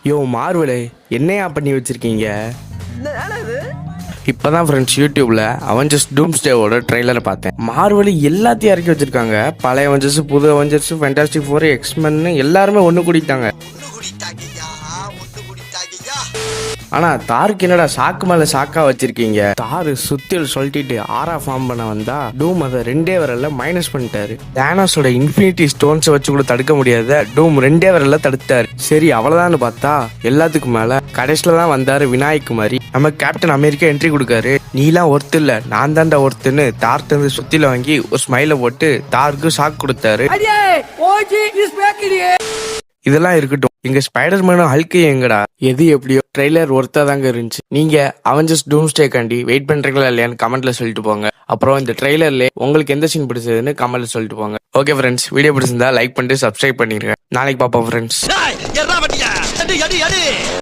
யோ மார்வலே, என்னையா பண்ணி வச்சிருக்கீங்க? இப்பதான் ஃப்ரெண்ட்ஸ் யூடியூப்ல அவெஞ்சர்ஸ் டூம்ஸ்டேவோட ட்ரெய்லரை பார்த்தேன். மார்வல் எல்லாத்தையும் இறக்கி வச்சிருக்காங்க. பழைய அவெஞ்சர்ஸ், புது அவெஞ்சர்ஸ், ஃபேண்டாஸ்டிக் ஃபோர், எக்ஸ்மென் எல்லாருமே ஒன்று கூடிட்டாங்க. ஆனா தாருக்கு என்னடா சாக்கு மேல சாக்கா வச்சிருக்கீங்க? தாரு சுத்தியல் சொல்லிட்டு ஆரா ஃபார்ம் பண்ண வந்தா டூம் அதை 2 விரல்ல மைனஸ் பண்ணிட்டாரு. தானோஸோட இன்ஃபினிட்டி ஸ்டோன்ஸ் வச்சு கூட தடுக்க முடியாத டூம் 2 விரல்ல தடுத்தாரு. சரி அவ்வளவுதான்னு பார்த்தா எல்லாத்துக்கும் மேல கடைசியில தான் வந்தாரு விநாயக் குமாரி. நம்ம கேப்டன் அமெரிக்கா என்ட்ரி கொடுக்காரு. நீலாம் ஒர்த்து இல்ல, நான் தாண்டா ஒர்த்துன்னு தார் தந்து சுத்தில வாங்கி ஒரு ஸ்மைல போட்டு தாருக்கு ஷாக் கொடுத்தாரு. இதெல்லாம் இருக்கட்டும், எங்க ஸ்பைடர்மேனும் ஹல்கையும் எங்கடா? எது எப்படியோ ட்ரெய்லர் ஒர்த்தா தாங்க இருந்துச்சு. நீங்க அவெஞ்சர்ஸ் டூம்ஸ்டே காண்டி வெயிட் பண்றீங்களா இல்லையான்னு கமெண்ட்ல சொல்லிட்டு போங்க. அப்புறம் இந்த ட்ரெய்லர்ல உங்களுக்கு எந்த சீன் பிடிச்சதுன்னு கமெண்ட்ல சொல்லிட்டு போங்க. ஓகே ஃப்ரெண்ட்ஸ், வீடியோ பிடிச்சிருந்தா லைக் பண்ணிட்டு சப்ஸ்கிரைப் பண்ணிருங்க. நாளைக்கு பாப்போம் ஃப்ரெண்ட்ஸ்.